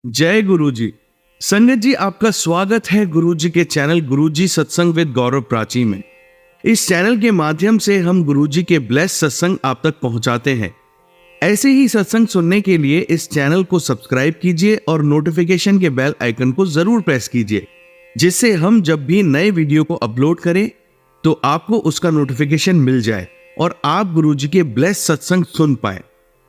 जय गुरु जी। संगत जी, आपका स्वागत है गुरु जी के चैनल गुरु जी सत्संग विद गौरव प्राची में। इस चैनल के माध्यम से हम गुरु जी के ब्लेस सत्संग आप तक पहुंचाते हैं। ऐसे ही सत्संग सुनने के लिए इस चैनल को सब्सक्राइब कीजिए और नोटिफिकेशन के बेल आइकन को जरूर प्रेस कीजिए, जिससे हम जब भी नए वीडियो को अपलोड करें तो आपको उसका नोटिफिकेशन मिल जाए और आप गुरु जी के ब्लेस सत्संग सुन पाए।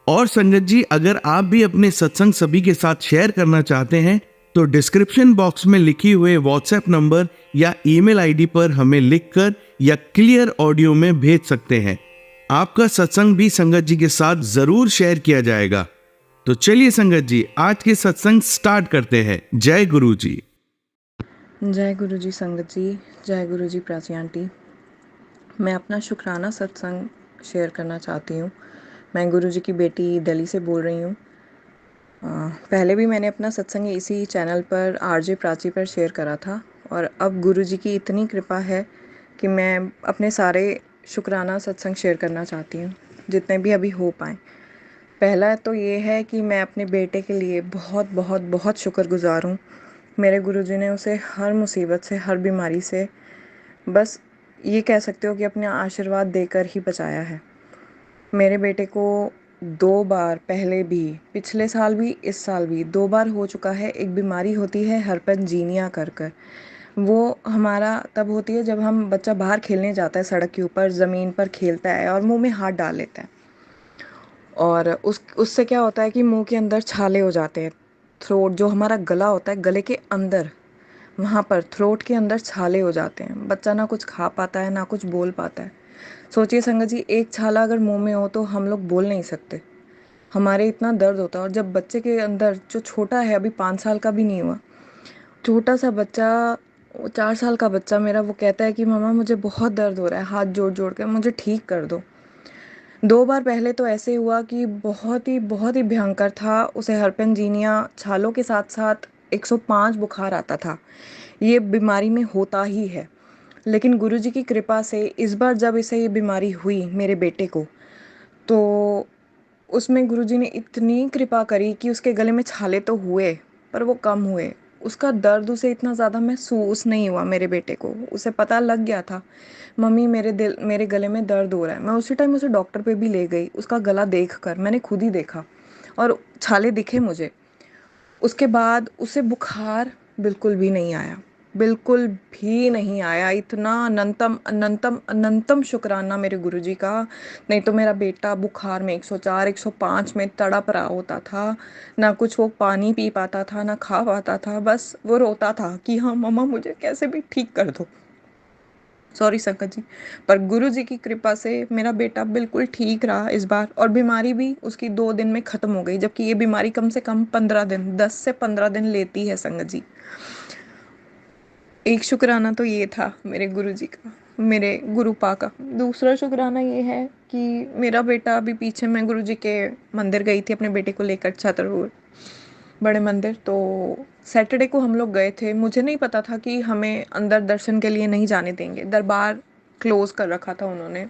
और संगत जी, अगर आप भी अपने सत्संग सभी के साथ शेयर करना चाहते हैं तो डिस्क्रिप्शन बॉक्स में लिखी हुए व्हाट्सएप नंबर या ईमेल आईडी पर हमें लिखकर या क्लियर ऑडियो में भेज सकते हैं। आपका सत्संग भी संगत जी के साथ जरूर शेयर किया जाएगा। तो चलिए संगत जी, आज के सत्संग स्टार्ट करते हैं। जय गुरु जी। जय गुरु जी संगत जी, जय गुरु जी प्राची आंटी। मैं अपना शुक्राना सत्संग शेयर करना चाहती हूँ। मैं गुरु जी की बेटी दिल्ली से बोल रही हूँ। पहले भी मैंने अपना सत्संग इसी चैनल पर आरजे प्राची पर शेयर करा था और अब गुरु जी की इतनी कृपा है कि मैं अपने सारे शुक्राना सत्संग शेयर करना चाहती हूँ, जितने भी अभी हो पाएँ। पहला तो ये है कि मैं अपने बेटे के लिए बहुत बहुत बहुत शुक्रगुज़ार हूँ। मेरे गुरुजी ने उसे हर मुसीबत से, हर बीमारी से, बस ये कह सकते हो कि अपने आशीर्वाद देकर ही बचाया है। मेरे बेटे को 2 बार पहले भी, पिछले साल भी, इस साल भी 2 बार हो चुका है। एक बीमारी होती है हरपेंजीनिया कर वो हमारा तब होती है जब हम बच्चा बाहर खेलने जाता है, सड़क के ऊपर ज़मीन पर खेलता है और मुंह में हाथ डाल लेता है और उससे क्या होता है कि मुंह के अंदर छाले हो जाते हैं। थ्रोट, जो हमारा गला होता है, गले के अंदर, वहाँ पर थ्रोट के अंदर छाले हो जाते हैं। बच्चा ना कुछ खा पाता है, ना कुछ बोल पाता है। सोचिए संगत जी, एक छाला अगर मुंह में हो तो हम लोग बोल नहीं सकते, हमारे इतना दर्द होता है। और जब बच्चे के अंदर, जो छोटा है, अभी 5 साल का भी नहीं हुआ, छोटा सा बच्चा, 4 साल का बच्चा मेरा, वो कहता है कि मम्मा मुझे बहुत दर्द हो रहा है, हाथ जोड़ जोड़ कर मुझे ठीक कर दो। 2 बार पहले तो ऐसे हुआ कि बहुत ही भयंकर था। उसे हरपेंजीनिया छालों के साथ साथ 105 बुखार आता था। ये बीमारी में होता ही है, लेकिन गुरुजी की कृपा से इस बार जब इसे ये बीमारी हुई मेरे बेटे को, तो उसमें गुरुजी ने इतनी कृपा करी कि उसके गले में छाले तो हुए पर वो कम हुए। उसका दर्द उसे इतना ज़्यादा महसूस नहीं हुआ। मेरे बेटे को उसे पता लग गया था, मम्मी मेरे गले में दर्द हो रहा है। मैं उसी टाइम उसे डॉक्टर पे भी ले गई। उसका गला देख कर मैंने खुद ही देखा और छाले दिखे मुझे। उसके बाद उसे बुखार बिल्कुल भी नहीं आया, बिल्कुल भी नहीं आया। इतना अनंतम अनंतम अनंतम शुक्राना मेरे गुरुजी का। नहीं तो मेरा बेटा बुखार में 104 105 में तड़प रहा होता था। ना कुछ वो पानी पी पाता था, ना खा पाता था। बस वो रोता था कि हाँ मम्मा मुझे कैसे भी ठीक कर दो। सॉरी संकट जी, पर गुरु जी की कृपा से मेरा बेटा बिल्कुल ठीक रहा इस बार, और बीमारी भी उसकी 2 दिन में ख़त्म हो गई। जबकि ये बीमारी कम से कम 15 दिन, 10 से 15 दिन लेती है संगत जी। एक शुक्राना तो ये था मेरे गुरु जी का, मेरे गुरुपा का। दूसरा शुक्राना ये है कि मेरा बेटा, अभी पीछे मैं गुरु जी के मंदिर गई थी अपने बेटे को लेकर, छतरपुर बड़े मंदिर। तो सैटरडे को हम लोग गए थे। मुझे नहीं पता था कि हमें अंदर दर्शन के लिए नहीं जाने देंगे, दरबार क्लोज कर रखा था उन्होंने।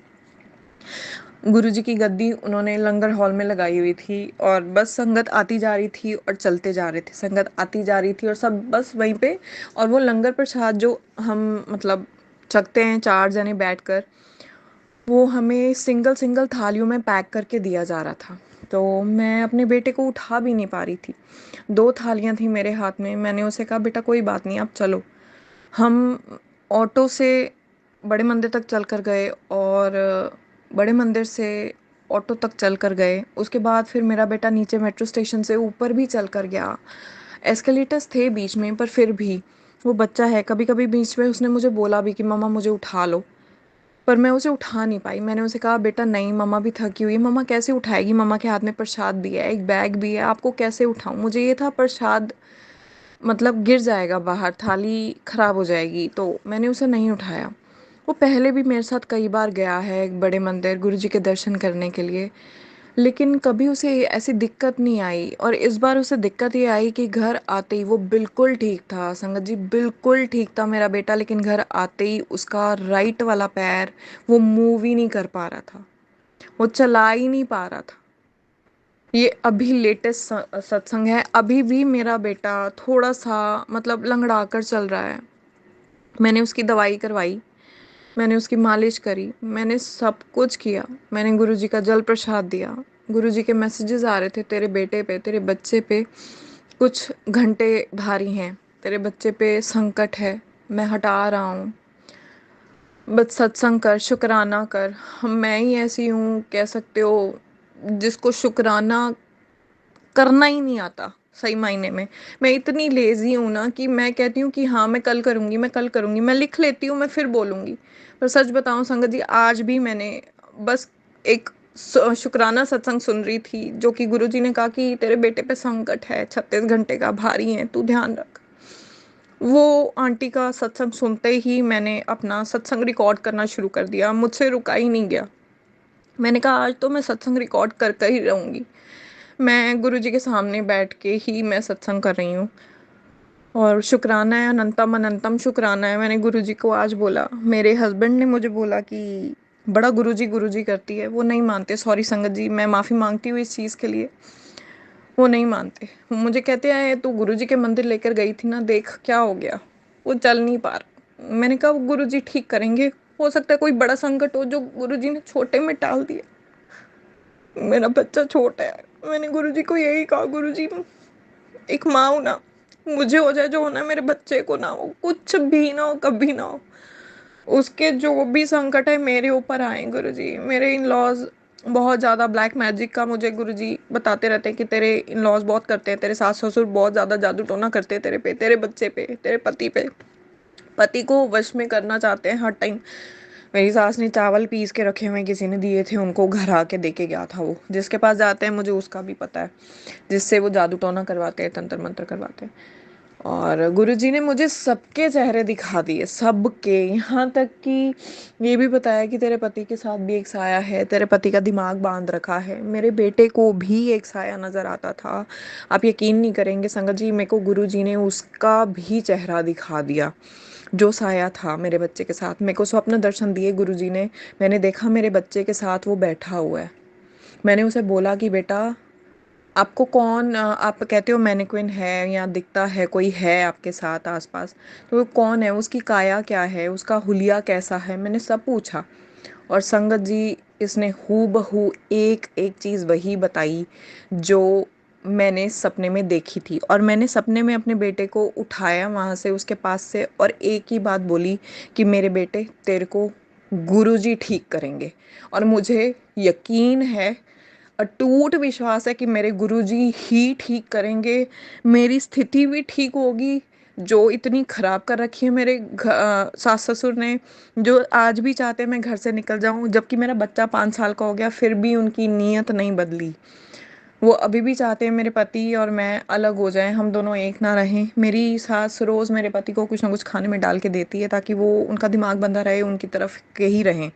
गुरुजी की गद्दी उन्होंने लंगर हॉल में लगाई हुई थी और बस संगत आती जा रही थी और चलते जा रहे थे, संगत आती जा रही थी और सब बस वहीं पे। और वो लंगर प्रसाद जो हम मतलब छकते हैं 4 जने बैठकर, वो हमें सिंगल सिंगल थालियों में पैक करके दिया जा रहा था। तो मैं अपने बेटे को उठा भी नहीं पा रही थी। 2 थालियां थी मेरे हाथ में। मैंने उसे कहा बेटा कोई बात नहीं, आप चलो। हम ऑटो से बड़े मंदिर तक चल कर गए और बड़े मंदिर से ऑटो तक चल कर गए। उसके बाद फिर मेरा बेटा नीचे मेट्रो स्टेशन से ऊपर भी चल कर गया। एस्केलेटर्स थे बीच में, पर फिर भी वो बच्चा है, कभी कभी बीच में उसने मुझे बोला भी कि मम्मा मुझे उठा लो, पर मैं उसे उठा नहीं पाई। मैंने उसे कहा बेटा नहीं, मम्मा भी थकी हुई है, मम्मा कैसे उठाएगी, मम्मा के हाथ में प्रसाद भी है, एक बैग भी है, आपको कैसे उठाऊं। मुझे ये था प्रसाद मतलब गिर जाएगा बाहर, थाली खराब हो जाएगी, तो मैंने उसे नहीं उठाया। वो पहले भी मेरे साथ कई बार गया है एक बड़े मंदिर गुरुजी के दर्शन करने के लिए, लेकिन कभी उसे ऐसी दिक्कत नहीं आई। और इस बार उसे दिक्कत ये आई कि घर आते ही, वो बिल्कुल ठीक था संगत जी, बिल्कुल ठीक था मेरा बेटा, लेकिन घर आते ही उसका राइट वाला पैर वो मूव ही नहीं कर पा रहा था, वो चला ही नहीं पा रहा था। ये अभी लेटेस्ट सत्संग है। अभी भी मेरा बेटा थोड़ा सा मतलब लंगड़ा कर चल रहा है। मैंने उसकी दवाई करवाई, मैंने उसकी मालिश करी, मैंने सब कुछ किया। मैंने गुरुजी का जल प्रसाद दिया। गुरुजी के मैसेजेस आ रहे थे, तेरे बेटे पे, तेरे बच्चे पे कुछ घंटे भारी हैं, तेरे बच्चे पे संकट है, मैं हटा रहा हूँ, बस सत्संग कर, शुक्राना कर। हम मैं ही ऐसी हूँ कह सकते हो जिसको शुक्राना करना ही नहीं आता सही मायने में। मैं इतनी लेजी हूँ ना कि मैं कहती हूँ कि हाँ मैं कल करूँगी, मैं कल करूँगी, मैं लिख लेती हूँ, मैं फिर बोलूँगी। पर सच बताऊँ संगत जी, आज भी मैंने बस एक शुक्राना सत्संग सुन रही थी जो कि गुरुजी ने कहा कि तेरे बेटे पे संकट है, 36 घंटे का भारी है, तू ध्यान रख। वो आंटी का सत्संग सुनते ही मैंने अपना सत्संग रिकॉर्ड करना शुरू कर दिया, मुझसे रुका ही नहीं गया। मैंने कहा आज तो मैं सत्संग रिकॉर्ड कर कर ही रहूँगी। मैं गुरुजी के सामने बैठ के ही मैं सत्संग कर रही हूँ। और शुक्राना है, अनंतम अनंतम शुक्राना है। मैंने गुरुजी को आज बोला, मेरे हस्बैंड ने मुझे बोला कि बड़ा गुरुजी गुरुजी करती है। वो नहीं मानते, सॉरी संगत जी, मैं माफ़ी मांगती हूँ इस चीज़ के लिए। वो नहीं मानते, वो मुझे कहते हैं तू गुरुजी के मंदिर लेकर गई थी ना, देख क्या हो गया, वो चल नहीं पा रहा। मैंने कहा वो गुरुजी ठीक करेंगे, हो सकता है कोई बड़ा संकट हो जो गुरुजी ने छोटे में टाल दिया। मेरा बच्चा छोटा है। मैंने गुरुजी को यही कहा, गुरुजी एक माँ हूं ना, मुझे हो जाए जो होना है मेरे बच्चे को ना हो, कुछ भी ना हो, कभी ना हो। उसके जो भी संकट है मेरे ऊपर आए गुरुजी। मेरे इन लॉज बहुत ज़्यादा ब्लैक मैजिक का मुझे गुरुजी बताते रहते हैं कि तेरे इन लॉज बहुत करते हैं, तेरे सास ससुर बहुत ज़्यादा जादू टोना करते हैं तेरे पे, तेरे बच्चे पे, तेरे पति पे। पति को वश में करना चाहते हैं हर टाइम। मेरी सास ने चावल पीस के रखे हुए किसी ने दिए थे उनको, घर आके दे के गया था वो। जिसके पास जाते हैं मुझे उसका भी पता है, जिससे वो जादू टोना करवाते हैं, तंत्र मंत्र करवाते हैं। और गुरुजी ने मुझे सबके चेहरे दिखा दिए, सबके, यहाँ तक कि ये भी बताया कि तेरे पति के साथ भी एक साया है, तेरे पति का दिमाग बांध रखा है। मेरे बेटे को भी एक साया नजर आता था। आप यकीन नहीं करेंगे संगत जी, मेरे को गुरुजी ने उसका भी चेहरा दिखा दिया जो साया था मेरे बच्चे के साथ। मेरे को स्वप्न दर्शन दिए गुरुजी ने। मैंने देखा मेरे बच्चे के साथ वो बैठा हुआ है। मैंने उसे बोला कि बेटा आपको कौन आप कहते हो मैनिक्विन है या दिखता है कोई है आपके साथ आसपास, तो वो कौन है, उसकी काया क्या है, उसका हुलिया कैसा है, मैंने सब पूछा। और संगत जी इसने हूबहू एक एक चीज़ वही बताई जो मैंने सपने में देखी थी। और मैंने सपने में अपने बेटे को उठाया वहाँ से, उसके पास से, और एक ही बात बोली कि मेरे बेटे तेरे को गुरुजी ठीक करेंगे। और मुझे यकीन है, अटूट विश्वास है कि मेरे गुरुजी ही ठीक करेंगे। मेरी स्थिति भी ठीक होगी जो इतनी खराब कर रखी है मेरे सास ससुर ने, जो आज भी चाहते हैं मैं घर से निकल जाऊं। जबकि मेरा बच्चा 5 साल का हो गया फिर भी उनकी नीयत नहीं बदली। वो अभी भी चाहते हैं मेरे पति और मैं अलग हो जाएं, हम दोनों एक ना रहें। मेरी सास रोज़ मेरे पति को कुछ ना कुछ खाने में डाल के देती है ताकि वो उनका दिमाग बंधा रहे, उनकी तरफ के ही रहें।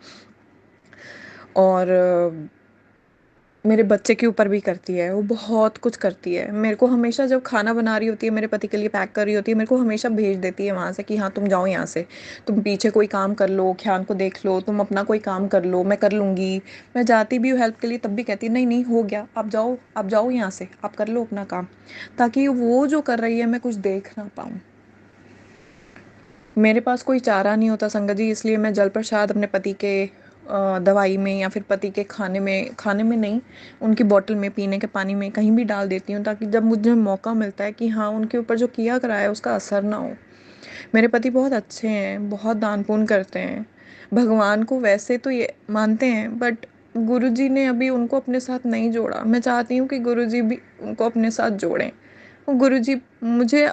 और मेरे बच्चे के ऊपर भी करती है, वो बहुत कुछ करती है। मेरे को हमेशा जब खाना बना रही होती है, मेरे पति के लिए पैक कर रही होती है, मेरे को हमेशा भेज देती है वहाँ से कि हाँ तुम जाओ यहाँ से, तुम पीछे कोई काम कर लो, ख्यान को देख लो, तुम अपना कोई काम कर लो, मैं कर लूँगी। मैं जाती भी हूँ हेल्प के लिए, तब भी कहती है नहीं नहीं हो गया, आप जाओ यहाँ से, आप कर लो अपना काम, ताकि वो जो कर रही है मैं कुछ देख ना पाऊँ। मेरे पास कोई चारा नहीं होता संगत जी, इसलिए मैं जल प्रसाद अपने पति के दवाई में या फिर पति के खाने में नहीं, उनकी बोतल में, पीने के पानी में, कहीं भी डाल देती हूँ ताकि जब मुझे मौका मिलता है कि हाँ उनके ऊपर जो किया करा है उसका असर ना हो। मेरे पति बहुत अच्छे हैं, बहुत दान पुण्य करते हैं, भगवान को वैसे तो ये मानते हैं, बट गुरुजी ने अभी उनको अपने साथ नहीं जोड़ा। मैं चाहती हूँ कि गुरुजी भी उनको अपने साथ जोड़ें। गुरुजी मुझे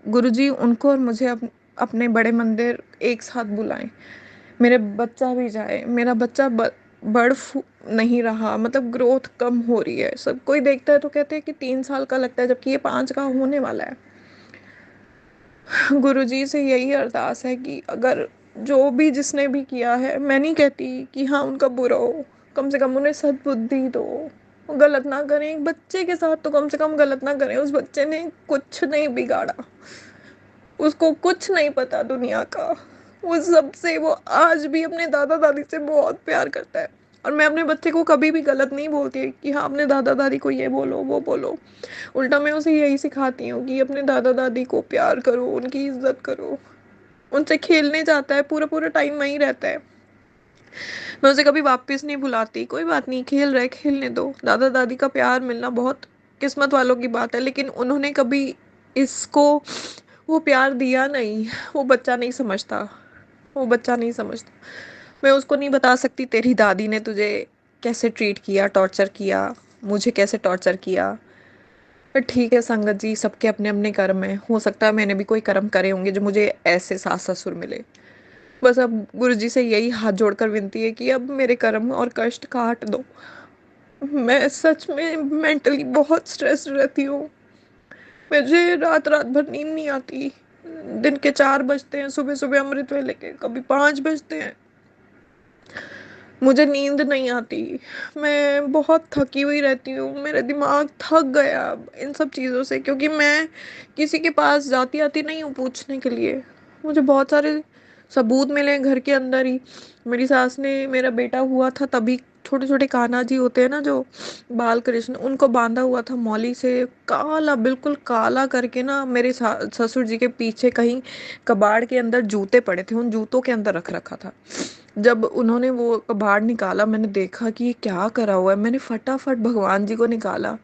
गुरुजी उनको और मुझे अपने बड़े मंदिर एक साथ बुलाएं। मेरे बच्चा भी जाए, मेरा बच्चा नहीं रहा, मतलब ग्रोथ कम हो रही है। सब कोई देखता है तो कहते हैं कि 3 साल का लगता है, जबकि ये 5 का होने वाला है। गुरुजी से यही अरदास है कि अगर जो भी जिसने भी किया है, मैं नहीं कहती कि हाँ उनका बुरा हो, कम से कम उन्हें सद्बुद्धि दो, वो गलत ना करें। एक बच्चे के साथ तो कम से कम गलत ना करें। उस बच्चे ने कुछ नहीं बिगाड़ा, उसको कुछ नहीं पता दुनिया का। वो सबसे वो आज भी अपने दादा दादी से बहुत प्यार करता है। और मैं अपने बच्चे को कभी भी गलत नहीं बोलती कि हाँ अपने दादा दादी को ये बोलो वो बोलो। उल्टा मैं उसे यही सिखाती हूँ कि अपने दादा दादी को प्यार करो, उनकी इज्जत करो। उनसे खेलने जाता है, पूरा पूरा टाइम वहीं रहता है। मैं उसे कभी वापस नहीं बुलाती, कोई बात नहीं, खेल रहे खेलने दो। दादा दादी का प्यार मिलना बहुत किस्मत वालों की बात है, लेकिन उन्होंने कभी इसको वो प्यार दिया नहीं। वो बच्चा नहीं समझता, वो बच्चा नहीं समझता। मैं उसको नहीं बता सकती तेरी दादी ने तुझे कैसे ट्रीट किया, टॉर्चर किया, मुझे कैसे टॉर्चर किया। पर ठीक है संगत जी, सबके अपने अपने कर्म हैं। हो सकता है मैंने भी कोई कर्म करे होंगे जो मुझे ऐसे सास ससुर मिले। बस अब गुरु जी से यही हाथ जोड़कर विनती है कि अब मेरे कर्म और कष्ट काट दो। मैं सच में मेंटली बहुत स्ट्रेस रहती हूँ। मुझे रात रात भर नींद नहीं आती। दिन के 4 बजते हैं, सुबह सुबह अमृत वेले के कभी 5 बजते हैं, मुझे नींद नहीं आती। मैं बहुत थकी हुई रहती हूँ, मेरा दिमाग थक गया अब इन सब चीज़ों से, क्योंकि मैं किसी के पास जाती आती नहीं हूँ पूछने के लिए। मुझे बहुत सारे सबूत मिले घर के अंदर ही। मेरी सास ने, मेरा बेटा हुआ था तभी छोटे छोटे कान्हा जी होते हैं ना जो बाल कृष्ण, उनको बांधा हुआ था मौली से, काला बिल्कुल काला करके ना मेरे ससुर जी के पीछे कहीं कबाड़ के अंदर जूते पड़े थे, उन जूतों के अंदर रख रखा था। जब उन्होंने वो कबाड़ निकाला, मैंने देखा कि ये क्या करा हुआ है। मैंने फटाफट भगवान जी को निकाला,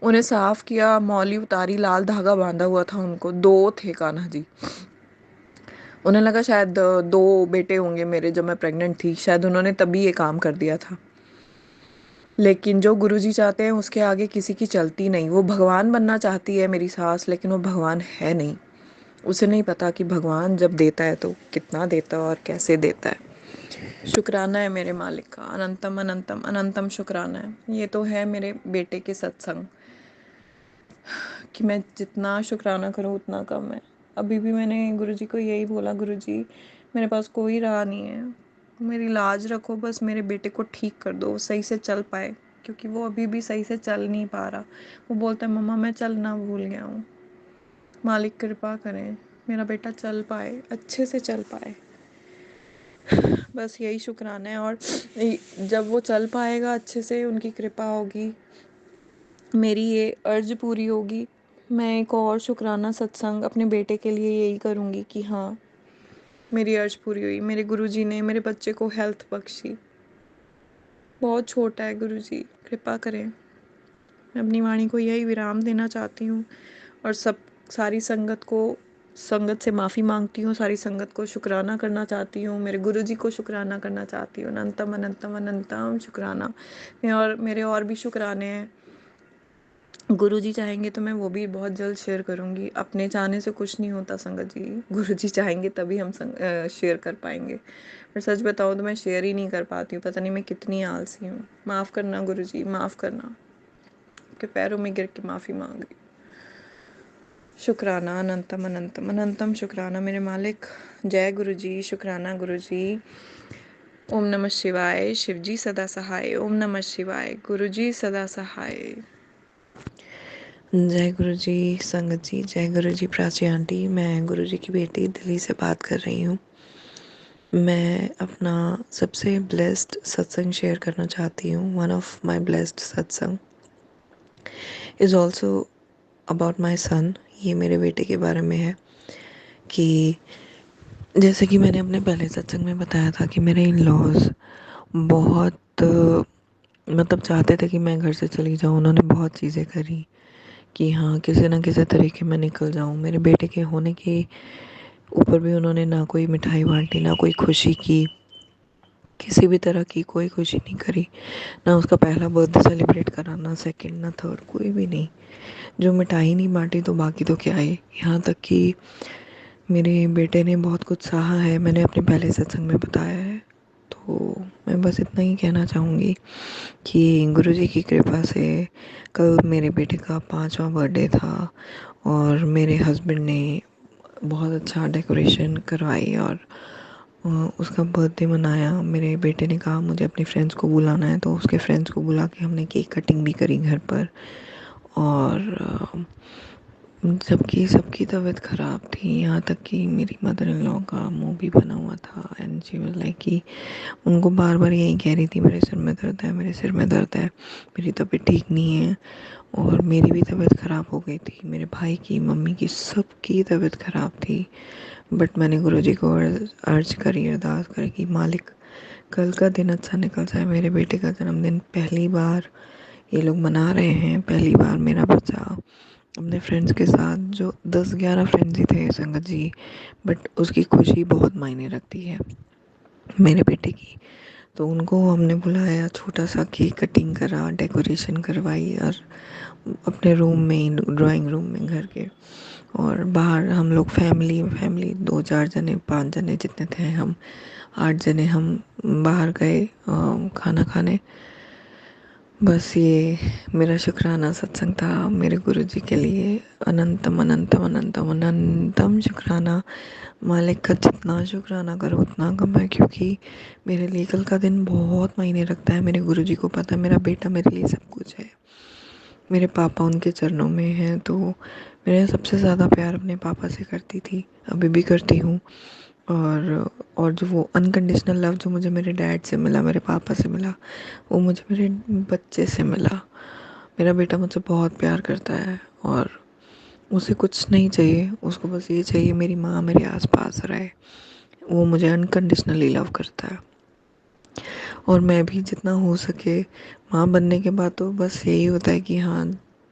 उन्हें साफ किया, मौली उतारी, लाल धागा बांधा हुआ था उनको। 2 थे कान्हा जी। उन्हें लगा शायद 2 बेटे होंगे मेरे जब मैं प्रेग्नेंट थी, शायद उन्होंने तभी ये काम कर दिया था। लेकिन जो गुरुजी चाहते हैं उसके आगे किसी की चलती नहीं। वो भगवान बनना चाहती है मेरी सास, लेकिन वो भगवान है नहीं। उसे नहीं पता कि भगवान जब देता है तो कितना देता है और कैसे देता है। शुक्राना है मेरे मालिक का, अनंतम अनंतम अनंतम शुक्राना है। ये तो है मेरे बेटे के सत्संग कि मैं जितना शुक्राना करूँ उतना कम है। अभी भी मैंने गुरुजी को यही बोला, गुरुजी मेरे पास कोई राह नहीं है, मेरी लाज रखो, बस मेरे बेटे को ठीक कर दो, सही से चल पाए, क्योंकि वो अभी भी सही से चल नहीं पा रहा। वो बोलता है मम्मा मैं चलना भूल गया हूँ। मालिक कृपा करें मेरा बेटा चल पाए, अच्छे से चल पाए। बस यही शुक्राना है। और जब वो चल पाएगा अच्छे से, उनकी कृपा होगी, मेरी ये अर्ज पूरी होगी, मैं एक और शुक्राना सत्संग अपने बेटे के लिए यही करूँगी कि हाँ मेरी अर्ज पूरी हुई। मेरे गुरुजी ने मेरे बच्चे को हेल्थ बख्शी। बहुत छोटा है गुरुजी, कृपा करें। मैं अपनी वाणी को यही विराम देना चाहती हूँ और सब सारी संगत को, संगत से माफ़ी मांगती हूँ, सारी संगत को शुक्राना करना चाहती हूँ, मेरे गुरुजी को शुक्राना करना चाहती हूँ। अनंतम अनंतम अनंतम शुक्राना। मैं और मेरे और भी शुक्राने हैं। गुरुजी चाहेंगे तो मैं वो भी बहुत जल्द शेयर करूँगी। अपने चाहने से कुछ नहीं होता संगत जी, गुरुजी चाहेंगे तभी हम शेयर कर पाएंगे। पर सच बताऊँ तो मैं शेयर ही नहीं कर पाती हूँ, पता नहीं मैं कितनी आलसी हूँ। माफ़ करना गुरुजी, माफ़ करना, आपके पैरों में गिर के माफ़ी मांग रही। शुक्राना, अनंतम अनंतम अनंतम शुक्राना मेरे मालिक। जय गुरुजी, शुक्राना गुरुजी। ओम नमः शिवाय। शिवजी सदा सहाय। ओम नमः शिवाय। गुरुजी सदा सहाय। जय गुरु जी संगत जी, जय गुरु जी प्राची आंटी। मैं गुरु जी की बेटी दिल्ली से बात कर रही हूँ। मैं अपना सबसे ब्लेस्ड सत्संग शेयर करना चाहती हूँ। वन ऑफ माय ब्लेस्ड सत्संग is also about my son. ये मेरे बेटे के बारे में है कि जैसे कि मैंने अपने पहले सत्संग में बताया था कि मेरे इन लॉज बहुत मतलब चाहते थे कि मैं घर से चली जाऊँ। उन्होंने बहुत चीज़ें करी कि हाँ किसी ना किसी तरीके में निकल जाऊँ। मेरे बेटे के होने के ऊपर भी उन्होंने ना कोई मिठाई बांटी, ना कोई खुशी की, किसी भी तरह की कोई खुशी नहीं करी। ना उसका पहला बर्थडे सेलिब्रेट करा, ना सेकंड, ना थर्ड, कोई भी नहीं। जो मिठाई नहीं बांटी तो बाकी तो क्या है। यहाँ तक कि मेरे बेटे ने बहुत कुछ सहा है, मैंने अपने पहले सत्संग में बताया है। तो मैं बस इतना ही कहना चाहूँगी कि गुरुजी की कृपा से कल मेरे बेटे का 5वां बर्थडे था और मेरे हस्बैंड ने बहुत अच्छा डेकोरेशन करवाई और उसका बर्थडे मनाया। मेरे बेटे ने कहा मुझे अपने फ्रेंड्स को बुलाना है, तो उसके फ्रेंड्स को बुला के हमने केक कटिंग भी करी घर पर। और जबकि सबकी तबीयत ख़राब थी, यहाँ तक कि मेरी मदर इन लॉ का मुंह भी बना हुआ था एंड शी वाज लाइक कि उनको बार बार यही कह रही थी मेरे सिर में दर्द है, मेरे सिर में दर्द है, मेरी तबीयत ठीक नहीं है। और मेरी भी तबीयत ख़राब हो गई थी, मेरे भाई की, मम्मी की, सबकी तबीयत ख़राब थी। बट मैंने गुरुजी को अर्ज करी, अरदास करी कि मालिक कल का दिन अच्छा निकल जाए, मेरे बेटे का जन्मदिन पहली बार ये लोग मना रहे हैं, पहली बार मेरा बच्चा अपने फ्रेंड्स के साथ, जो 10-11 फ्रेंड्स ही थे संगत जी, बट उसकी खुशी बहुत मायने रखती है मेरे बेटे की। तो उनको हमने बुलाया, छोटा सा केक कटिंग करा, डेकोरेशन करवाई और अपने रूम में, ड्राइंग रूम में घर के, और बाहर हम लोग फैमिली फैमिली 2-4 जने, 5 जने जितने थे हम, 8 जने हम बाहर गए खाना खाने। बस ये मेरा शुक्राना सत्संग था मेरे गुरुजी के लिए। अनंतम अनंतम अनंतम अनंतम शुक्राना। मालिक का जितना शुक्राना करो उतना कम है, क्योंकि मेरे लिए कल का दिन बहुत मायने रखता है। मेरे गुरुजी को पता है मेरा बेटा मेरे लिए सब कुछ है। मेरे पापा उनके चरणों में हैं, तो मेरा सबसे ज़्यादा प्यार अपने पापा से करती थी, अभी भी करती हूँ। और जो वो अनकंडीशनल लव जो मुझे मेरे डैड से मिला, मेरे पापा से मिला, वो मुझे मेरे बच्चे से मिला। मेरा बेटा मुझसे बहुत प्यार करता है और उसे कुछ नहीं चाहिए, उसको बस ये चाहिए मेरी माँ मेरे आसपास रहे। वो मुझे अनकंडीशनली लव करता है और मैं भी जितना हो सके, माँ बनने के बाद तो बस यही होता है कि हाँ,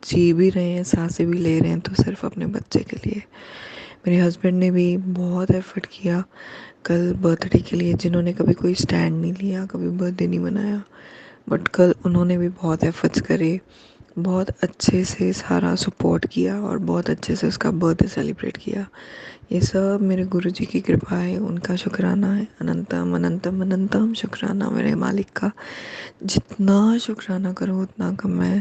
जी भी रहे हैं, सांसें भी ले रहे हैं, तो सिर्फ अपने बच्चे के लिए। मेरे हस्बैंड ने भी बहुत एफर्ट किया कल बर्थडे के लिए, जिन्होंने कभी कोई स्टैंड नहीं लिया, कभी बर्थडे नहीं मनाया, बट कल उन्होंने भी बहुत एफर्ट्स करे, बहुत अच्छे से सारा सपोर्ट किया और बहुत अच्छे से उसका बर्थडे सेलिब्रेट किया। ये सब मेरे गुरुजी की कृपा है, उनका शुक्राना है। अनंतम अनंतम अनंतम शुक्राना मेरे मालिक का। जितना शुक्राना करो उतना कम है।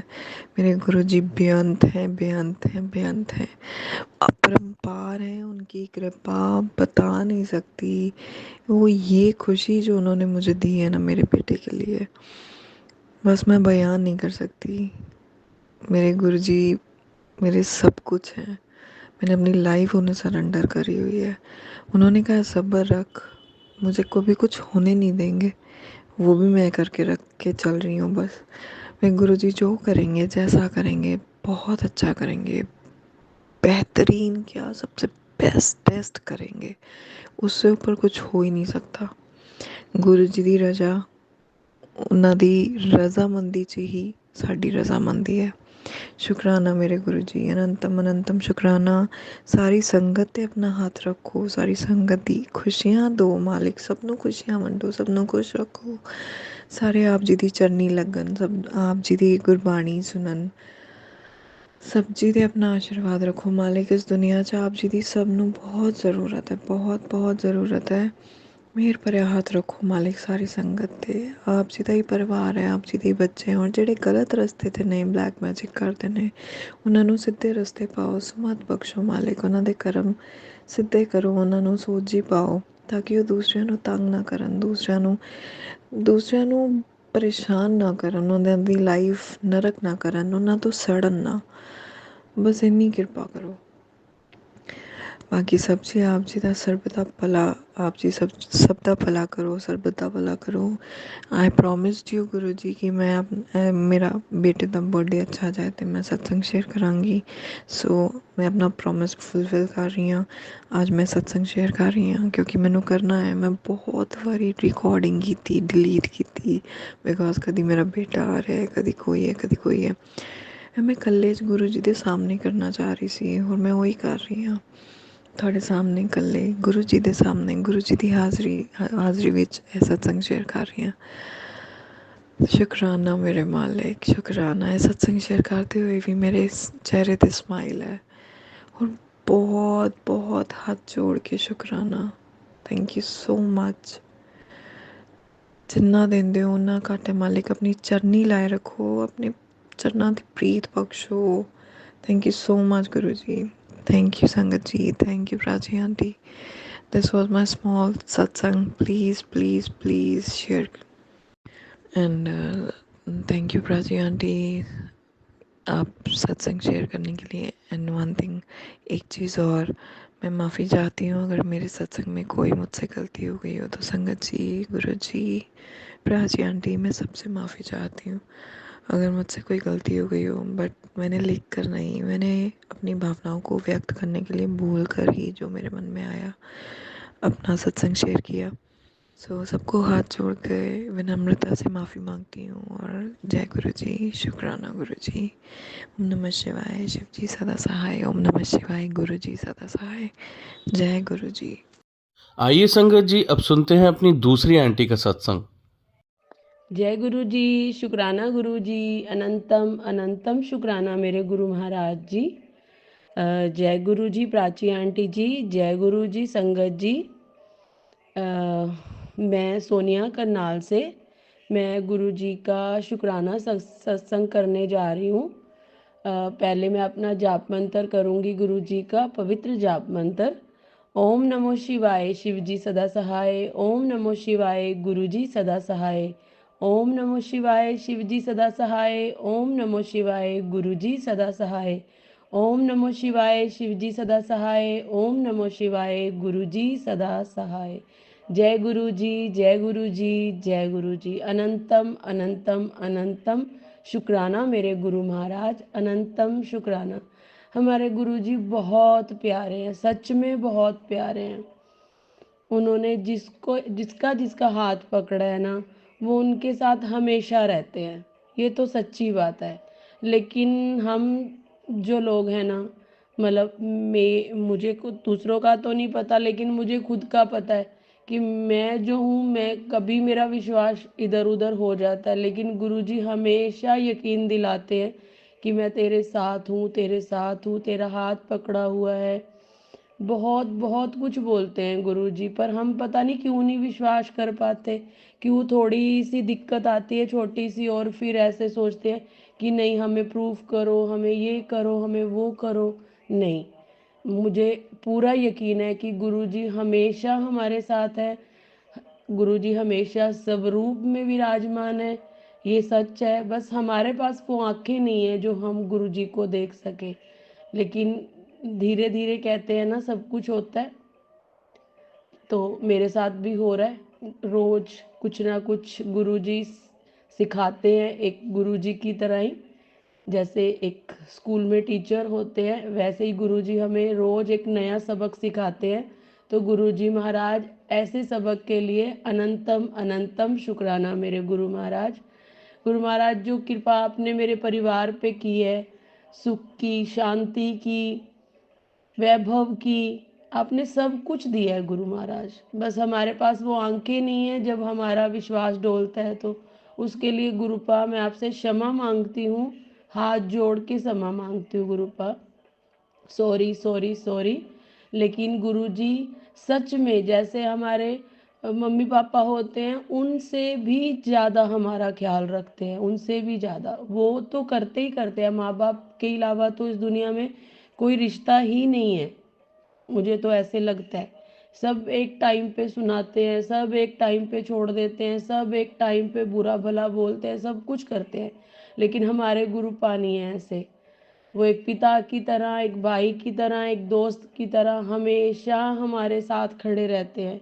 मेरे गुरुजी बेअंत हैं, बेअंत हैं, बेअंत हैं, अपरंपार हैं। उनकी कृपा बता नहीं सकती। वो ये खुशी जो उन्होंने मुझे दी है ना मेरे बेटे के लिए, बस मैं बयान नहीं कर सकती। मेरे गुरुजी मेरे सब कुछ हैं। मैंने अपनी लाइफ उन्हें सरेंडर करी हुई है। उन्होंने कहा सब्र रख, मुझे कभी कुछ होने नहीं देंगे, वो भी मैं करके रख के चल रही हूँ बस। मेरे गुरुजी जो करेंगे, जैसा करेंगे, बहुत अच्छा करेंगे, बेहतरीन क्या, सबसे बेस्ट करेंगे, उससे ऊपर कुछ हो ही नहीं सकता। गुरु जी ਦੀ रजा, ਉਹਨਾਂ ਦੀ रजामंदी 'ਚ ही साड़ी रजामंदी है। शुक्राना मेरे गुरु जी, अनंतम अनंतम शुक्राना। सारी संगत ते अपना हाथ रखो, सारी संगत दी खुशियां दो मालिक, सब नू खुशियां वंडो, सब नू खुश रखो। सारे आप जी दी चरनी लगन, सब आप जी दी गुरबाणी सुनन, सब जी दे अपना आशीर्वाद रखो मालिक। इस दुनिया 'ਚ आप जी दी सब नू बहुत ज़रूरत है, बहुत बहुत ज़रूरत है। मेहर भरिया हाथ रखो मालिक सारी संगत ते। आप जी दा ही परिवार है, आप जी दे बच्चे हैं, और ਜਿਹੜੇ गलत रस्ते ਤੇ ਨੇ, ਬਲੈਕ ਮੈਜਿਕ ਕਰਦੇ ਨੇ, ਉਹਨਾਂ ਨੂੰ ਸਿੱਧੇ ਰਸਤੇ ਪਾਓ, ਸੁਮਤ ਬਖਸ਼ੋ ਮਾਲਿਕ, ਉਹਨਾਂ ਦੇ ਕਰਮ ਸਿੱਧੇ ਕਰੋ, ਉਹਨਾਂ ਨੂੰ ਸੋਝੀ ਪਾਓ, ਤਾਂ ਕਿ ਉਹ ਦੂਸਰਿਆਂ ਨੂੰ ਤੰਗ ਨਾ ਕਰਨ, ਦੂਸਰਿਆਂ ਨੂੰ ਪਰੇਸ਼ਾਨ ਨਾ ਕਰਨ, ਉਹਨਾਂ ਦੀ ਲਾਈਫ ਨਰਕ ਨਾ ਕਰਨ, ਉਹਨਾਂ ਤੋਂ ਸੜਨ ਨਾ, ਬਸ ਇੰਨੀ ਕਿਰਪਾ ਕਰੋ। बाकी सब जी आप जी का सर्ब दा भला, आप जी सब दा भला करो, सर्ब दा भला करो। आई प्रॉमिस्ड यू गुरु जी कि मैं मेरा बेटे का बर्थडे अच्छा जाए तो मैं सत्संग शेयर करांगी। सो मैं अपना प्रॉमिस फुलफिल कर रही हूँ। आज मैं सत्संग शेयर कर रही हूँ क्योंकि मैनू करना है। मैं बहुत बारी रिकॉर्डिंग की थी, डिलीट की थी, बिकॉज कभी मेरा बेटा आ रहा है, कभी कोई है, कभी कोई है। मैं कल्ले गुरु जी के सामने करना चाह रही सी और मैं वही कर रही हूँ। ਤੁਹਾਡੇ ਸਾਹਮਣੇ ਇਕੱਲੇ ਗੁਰੂ ਜੀ ਦੇ ਸਾਹਮਣੇ, ਗੁਰੂ ਜੀ ਦੀ ਹਾਜ਼ਰੀ ਵਿੱਚ ਇਹ ਸਤਸੰਗ ਸ਼ੇਅਰ ਕਰ ਰਹੀ ਹਾਂ। ਸ਼ੁਕਰਾਨਾ ਮੇਰੇ ਮਾਲਿਕ, ਸ਼ੁਕਰਾਨਾ। ਇਹ ਸਤਸੰਗ ਸ਼ੇਅਰ ਕਰਦੇ ਹੋਏ ਵੀ ਮੇਰੇ ਚਿਹਰੇ 'ਤੇ ਸਮਾਈਲ ਹੈ। और बहुत बहुत हाथ जोड़ के शुक्राना। Thank you so much. जिन्ना देंदे हो उन्ना घट्ट है मालिक। अपनी चरनी लाए रखो, अपने चरना की प्रीत बख्शो। थैंक यू सो मच गुरु जी। थैंक यू संगत जी, thank you Prachi aunty. This was my small satsang. Please, please, please share. And thank you, Prachi auntie. आप सत्संग शेयर करने के लिए। एंड वन थिंग, एक चीज़ और, मैं माफ़ी चाहती हूँ अगर मेरे सत्संग में कोई मुझसे गलती हो गई हो तो संगत जी, गुरु जी, प्राची आंटी, मैं सबसे माफ़ी चाहती हूँ अगर मुझसे कोई गलती हो गई हो। बट मैंने लिख कर नहीं, मैंने अपनी भावनाओं को व्यक्त करने के लिए भूल कर ही जो मेरे मन में आया अपना सत्संग शेयर किया। सो सबको हाथ जोड़ के विनम्रता से माफ़ी मांगती हूँ। और जय गुरु जी, शुक्राना गुरु जी। ओम नमः शिवाय, शिव जी सदा सहाय। ओम नमः शिवाय, गुरु जी सदा सहाय। जय गुरु जी। आइए संगत जी, अब सुनते हैं अपनी दूसरी आंटी का सत्संग। जय गुरु जी, शुक्राना गुरु जी, अनंतम अनंतम शुक्राना मेरे गुरु महाराज जी। जय गुरु जी प्राची आंटी जी, जय गुरु जी संगत जी। मैं सोनिया करनाल से, मैं गुरु जी का शुक्राना सत्संग करने जा रही हूँ। पहले मैं अपना जाप मंत्र करूँगी, गुरु जी का पवित्र जाप मंत्र। ओम नमो शिवाय, शिव जी सदा सहाय। ओम नमो शिवाय, गुरु जी सदा सहाय। ओम नमो शिवाय, शिव जी सदा सहाय। ओम नमो शिवाय, गुरु जी सदा सहाय। ओम नमो शिवाय, शिव जी सदा सहाय। ओम नमो शिवाय, गुरु जी सदा सहाय। जय गुरु जी, जय गुरु जी, जय गुरु जी। अनंतम अनंतम अनंतम शुक्राना मेरे गुरु महाराज, अनंतम शुक्राना। हमारे गुरु जी बहुत प्यारे हैं, सच में बहुत प्यारे हैं। उन्होंने जिसका जिसका हाथ पकड़ा है ना, वो उनके साथ हमेशा रहते हैं। ये तो सच्ची बात है। लेकिन हम जो लोग हैं ना, मतलब मुझे खुद दूसरों का तो नहीं पता, लेकिन मुझे खुद का पता है कि मैं जो हूँ, मैं कभी मेरा विश्वास इधर उधर हो जाता है, लेकिन गुरुजी हमेशा यकीन दिलाते हैं कि मैं तेरे साथ हूँ, तेरे साथ हूँ, तेरा हाथ पकड़ा हुआ है। बहुत बहुत कुछ बोलते हैं गुरुजी, पर हम पता नहीं क्यों नहीं विश्वास कर पाते। क्यों थोड़ी सी दिक्कत आती है छोटी सी, और फिर ऐसे सोचते हैं कि नहीं हमें प्रूफ करो, हमें ये करो, हमें वो करो। नहीं, मुझे पूरा यकीन है कि गुरुजी हमेशा हमारे साथ है। गुरुजी हमेशा सब रूप में विराजमान है। ये सच है। बस हमारे पास वो आंखें नहीं है जो हम गुरुजी को देख सके। लेकिन धीरे धीरे कहते हैं ना, सब कुछ होता है। तो मेरे साथ भी हो रहा है। रोज कुछ ना कुछ गुरुजी सिखाते हैं, एक गुरुजी की तरह ही। जैसे एक स्कूल में टीचर होते हैं, वैसे ही गुरुजी हमें रोज एक नया सबक सिखाते हैं। तो गुरुजी महाराज, ऐसे सबक के लिए अनंतम अनंतम शुक्राना मेरे गुरु महाराज। गुरु महाराज, जो कृपा आपने मेरे परिवार पे की है, सुख की, शांति की, वैभव की, आपने सब कुछ दिया है गुरु महाराज। बस हमारे पास वो आंखें नहीं है जब हमारा विश्वास डोलता है। तो उसके लिए गुरुपा मैं आपसे क्षमा मांगती हूँ, हाथ जोड़ के क्षमा मांगती हूँ गुरुपा। Sorry sorry sorry. लेकिन गुरुजी सच में जैसे हमारे मम्मी पापा होते हैं, उनसे भी ज़्यादा हमारा ख्याल रखते हैं, उनसे भी ज़्यादा। वो तो करते ही करते हैं, माँ बाप के अलावा तो इस दुनिया में कोई रिश्ता ही नहीं है। मुझे तो ऐसे लगता है। सब एक टाइम पे सुनाते हैं, सब एक टाइम पे छोड़ देते हैं, सब एक टाइम पे बुरा भला बोलते हैं, सब कुछ करते हैं। लेकिन हमारे गुरु पानी है ऐसे। वो एक पिता की तरह, एक भाई की तरह, एक दोस्त की तरह हमेशा हमारे साथ खड़े रहते हैं।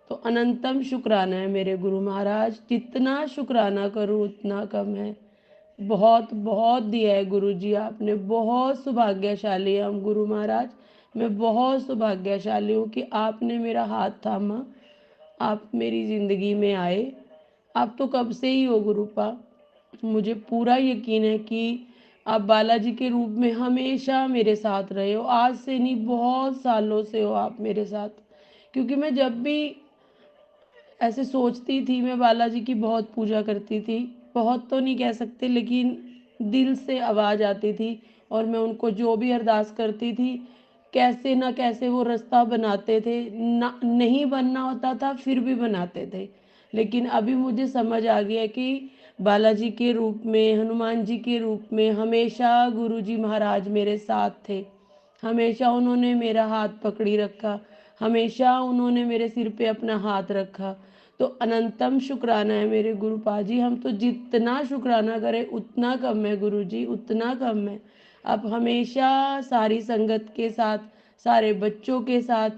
तो अनंतम शुक्राना है मेरे गुरु महाराज। जितना शुक्राना करूँ उतना कम है। बहुत बहुत दिया है गुरु जी आपने। बहुत सौभाग्यशाली है हम गुरु महाराज। मैं बहुत सौभाग्यशाली हूँ कि आपने मेरा हाथ थामा, आप मेरी ज़िंदगी में आए। आप तो कब से ही हो गुरुपा। मुझे पूरा यकीन है कि आप बालाजी के रूप में हमेशा मेरे साथ रहे हो। आज से नहीं, बहुत सालों से हो आप मेरे साथ। क्योंकि मैं जब भी ऐसे सोचती थी, मैं बालाजी की बहुत पूजा करती थी। बहुत तो नहीं कह सकते, लेकिन दिल से आवाज़ आती थी। और मैं उनको जो भी अरदास करती थी, कैसे ना कैसे वो रास्ता बनाते थे। ना नहीं बनना होता था फिर भी बनाते थे। लेकिन अभी मुझे समझ आ गया कि बालाजी के रूप में, हनुमान जी के रूप में हमेशा गुरुजी महाराज मेरे साथ थे। हमेशा उन्होंने मेरा हाथ पकड़ी रखा, हमेशा उन्होंने मेरे सिर पे अपना हाथ रखा। तो अनंतम शुक्राना है मेरे गुरुपाद जी। हम तो जितना शुक्राना करें उतना कम है गुरु जी, उतना कम है। आप हमेशा सारी संगत के साथ, सारे बच्चों के साथ,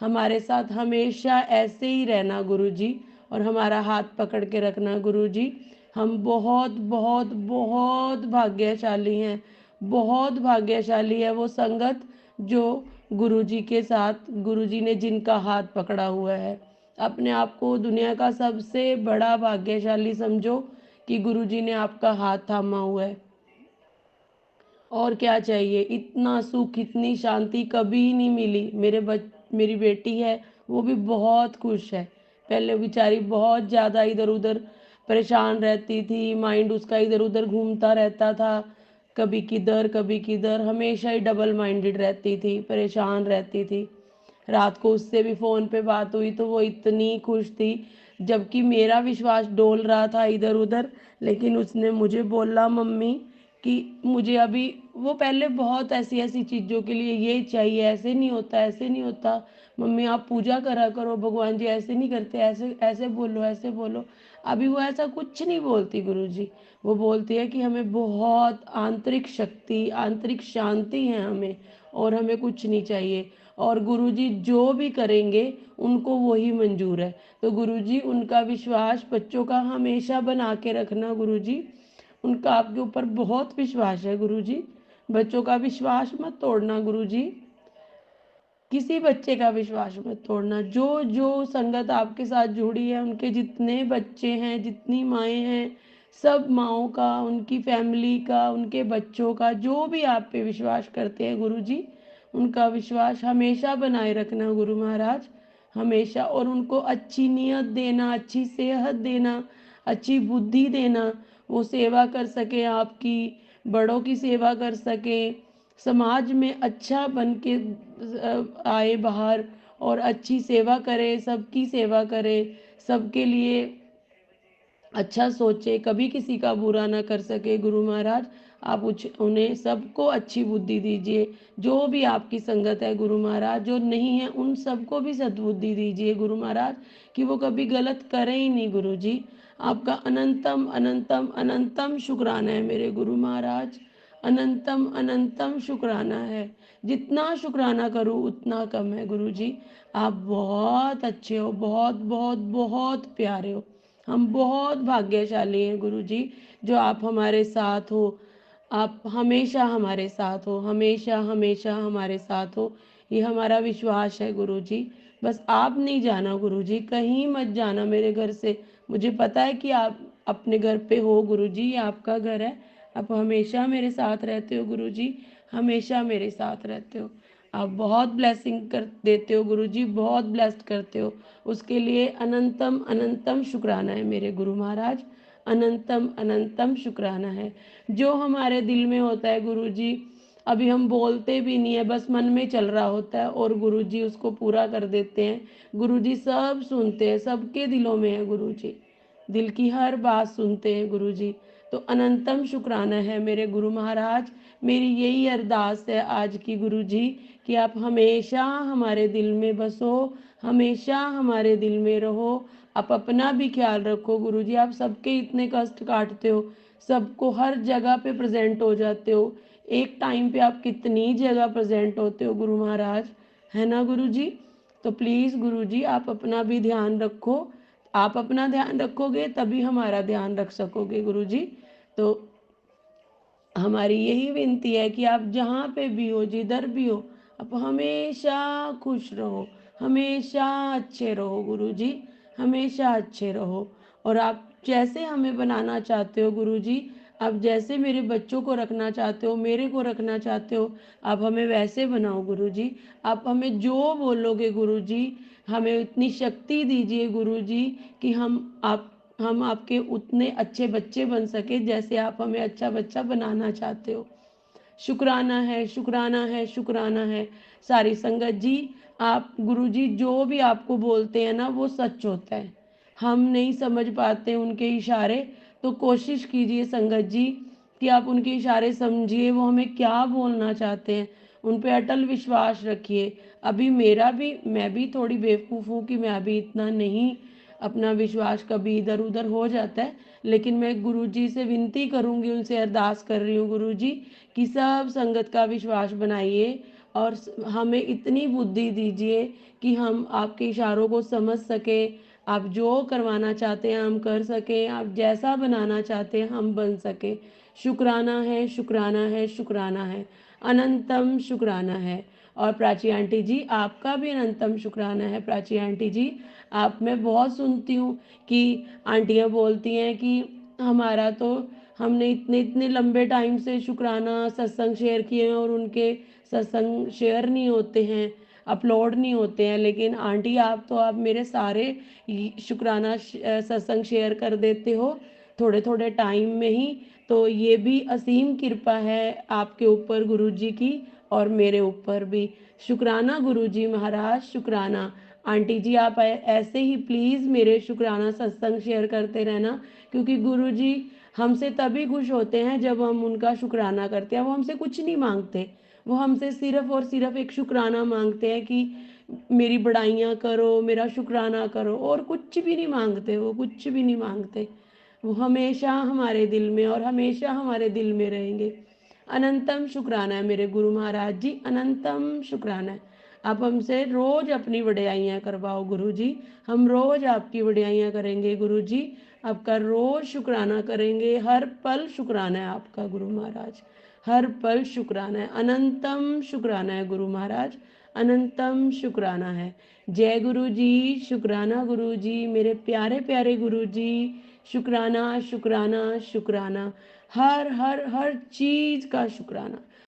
हमारे साथ हमेशा ऐसे ही रहना गुरु जी, और हमारा हाथ पकड़ के रखना गुरु जी। हम बहुत बहुत बहुत भाग्यशाली हैं, बहुत भाग्यशाली है वो संगत जो गुरु जी के साथ, गुरु जी ने जिनका हाथ पकड़ा हुआ है। अपने आप को दुनिया का सबसे बड़ा भाग्यशाली समझो कि गुरु जी ने आपका हाथ थामा हुआ है। और क्या चाहिए? इतना सुख, इतनी शांति कभी नहीं मिली। मेरी बेटी है, वो भी बहुत खुश है। पहले बेचारी बहुत ज़्यादा इधर उधर परेशान रहती थी, माइंड उसका इधर उधर घूमता रहता था, कभी किधर कभी किधर, हमेशा ही डबल माइंडेड रहती थी, परेशान रहती थी। रात को उससे भी फ़ोन पे बात हुई तो वो इतनी खुश थी, जबकि मेरा विश्वास डोल रहा था इधर उधर। लेकिन उसने मुझे बोला, मम्मी कि मुझे अभी, वो पहले बहुत ऐसी ऐसी चीज़ों के लिए ये चाहिए, ऐसे नहीं होता, ऐसे नहीं होता, मम्मी आप पूजा करा करो, भगवान जी ऐसे नहीं करते, ऐसे ऐसे बोलो, ऐसे बोलो। अभी वो ऐसा कुछ नहीं बोलती गुरु जी। वो बोलती है कि हमें बहुत आंतरिक शक्ति, आंतरिक शांति है हमें, और हमें कुछ नहीं चाहिए। और गुरुजी जो भी करेंगे उनको वही मंजूर है। तो गुरुजी, उनका विश्वास बच्चों का हमेशा बना के रखना गुरुजी। उनका आपके ऊपर बहुत विश्वास है गुरुजी। बच्चों का विश्वास मत तोड़ना गुरुजी, किसी बच्चे का विश्वास मत तोड़ना। जो जो संगत आपके साथ जुड़ी है, उनके जितने बच्चे हैं, जितनी माएँ हैं, सब माँओं का, उनकी फैमिली का, उनके बच्चों का, जो भी आप पे विश्वास करते हैं गुरुजी, उनका विश्वास हमेशा बनाए रखना गुरु महाराज, हमेशा। और उनको अच्छी नीयत देना, अच्छी सेहत देना, अच्छी बुद्धि देना, वो सेवा कर सके आपकी, बड़ों की सेवा कर सके, समाज में अच्छा बन के आए बाहर, और अच्छी सेवा करे, सबकी सेवा करे, सबके लिए अच्छा सोचे, कभी किसी का बुरा ना कर सके गुरु महाराज। आप उन्हें सबको अच्छी बुद्धि दीजिए। जो भी आपकी संगत है गुरु महाराज, जो नहीं है उन सबको भी सद्बुद्धि दीजिए गुरु महाराज, कि वो कभी गलत करें ही नहीं गुरु जी। आपका अनंतम अनंतम अनंतम शुक्राना है मेरे गुरु महाराज, अनंतम अनंतम शुक्राना है। जितना शुक्राना करूँ उतना कम है गुरु जी। आप बहुत अच्छे हो, बहुत बहुत बहुत प्यारे हो। हम बहुत भाग्यशाली हैं गुरु जी, जो आप हमारे साथ हो। आप हमेशा हमारे साथ हो, हमेशा हमेशा हमारे साथ हो, ये हमारा विश्वास है गुरु जी। बस आप नहीं जाना गुरु जी, कहीं मत जाना मेरे घर से। मुझे पता है कि आप अपने घर पे हो गुरु जी, ये आपका घर है। आप हमेशा मेरे साथ रहते हो गुरु जी, हमेशा मेरे साथ रहते हो। आप बहुत ब्लेसिंग कर देते हो गुरु जी, बहुत ब्लेस्ड करते हो। उसके लिए अनंतम अनंतम शुक्राना है मेरे गुरु महाराज, अनंतम अनंतम शुक्राना है। जो हमारे दिल में होता है गुरु जी, अभी हम बोलते भी नहीं है, बस मन में चल रहा होता है, और गुरु जी उसको पूरा कर देते हैं। गुरु जी सब सुनते हैं, सबके दिलों में है गुरु जी, दिल की हर बात सुनते हैं गुरु जी। तो अनंतम शुक्राना है मेरे गुरु महाराज। मेरी यही अरदास है आज की गुरु जी, कि आप हमेशा हमारे दिल में बसो, हमेशा हमारे दिल में रहो। आप अपना भी ख्याल रखो गुरु जी। आप सबके इतने कष्ट काटते हो, सबको हर जगह पे प्रेजेंट हो जाते हो। एक टाइम पे आप कितनी जगह प्रेजेंट होते हो गुरु महाराज, है ना गुरु जी। तो प्लीज़ गुरु जी, आप अपना भी ध्यान रखो। आप अपना ध्यान रखोगे तभी हमारा ध्यान रख सकोगे गुरु जी। तो हमारी यही विनती है कि आप जहाँ पे भी हो, जिधर भी हो, आप हमेशा खुश रहो, हमेशा अच्छे रहो गुरु जी, हमेशा अच्छे रहो। और आप जैसे हमें बनाना चाहते हो गुरु जी, आप जैसे मेरे बच्चों को रखना चाहते हो, मेरे को रखना चाहते हो, आप हमें वैसे बनाओ गुरु जी। आप हमें जो बोलोगे गुरु जी, हमें इतनी शक्ति दीजिए गुरु जी, कि हम आपके उतने अच्छे बच्चे बन सके, जैसे आप हमें अच्छा बच्चा बनाना चाहते हो। शुक्राना है, शुक्राना है, शुक्राना है। सारी संगत जी, आप गुरु जी जो भी आपको बोलते हैं ना, वो सच होता है। हम नहीं समझ पाते उनके इशारे, तो कोशिश कीजिए संगत जी कि आप उनके इशारे समझिए, वो हमें क्या बोलना चाहते हैं। उन पे अटल विश्वास रखिए। अभी मैं भी थोड़ी बेवकूफ़ हूँ कि मैं अभी इतना नहीं अपना विश्वास कभी इधर उधर हो जाता है, लेकिन मैं गुरुजी से विनती करूँगी, उनसे अरदास कर रही हूँ गुरुजी कि सब संगत का विश्वास बनाइए और हमें इतनी बुद्धि दीजिए कि हम आपके इशारों को समझ सकें, आप जो करवाना चाहते हैं हम कर सकें, आप जैसा बनाना चाहते हैं हम बन सकें। शुक्राना है, शुक्राना है, शुक्राना है, अनंतम शुक्राना है। और प्राची आंटी जी आपका भी अनंतम शुक्राना है। प्राची आंटी जी आप मैं बहुत सुनती हूँ कि आंटियाँ बोलती हैं कि हमारा तो हमने इतने इतने लंबे टाइम से शुक्राना सत्संग शेयर किए हैं और उनके सत्संग शेयर नहीं होते हैं, अपलोड नहीं होते हैं, लेकिन आंटी आप मेरे सारे शुक्राना सत्संग शेयर कर देते हो थोड़े थोड़े टाइम में ही। तो ये भी असीम कृपा है आपके ऊपर गुरुजी की और मेरे ऊपर भी। शुक्राना गुरुजी महाराज, शुक्राना। आंटी जी आप ऐसे ही प्लीज़ मेरे शुक्राना सत्संग शेयर करते रहना, क्योंकि गुरुजी हमसे तभी खुश होते हैं जब हम उनका शुक्राना करते हैं। वो हमसे कुछ नहीं मांगते, वो हमसे सिर्फ और सिर्फ एक शुक्राना मांगते हैं कि मेरी बड़ाइयाँ करो, मेरा शुक्राना करो, और कुछ भी नहीं मांगते, वो कुछ भी नहीं मांगते। वो हमेशा हमारे दिल में और हमेशा हमारे दिल में रहेंगे। अनंतम शुक्राना है मेरे गुरु महाराज जी, अनंतम शुक्राना है। आप हमसे रोज अपनी वड्याइयाँ करवाओ गुरु जी, हम रोज आपकी वड्याइयाँ करेंगे गुरु जी, आपका रोज शुक्राना करेंगे, हर पल शुक्राना है आपका गुरु महाराज, हर पल शुक्राना है, अनंतम शुक्राना है गुरु महाराज, अनंतम शुक्राना है। जय गुरु जी, शुक्राना गुरु जी, मेरे प्यारे प्यारे गुरु जी, शुक्राना शुक्राना शुक्राना, हर हर हर चीज़ का शुक्राना,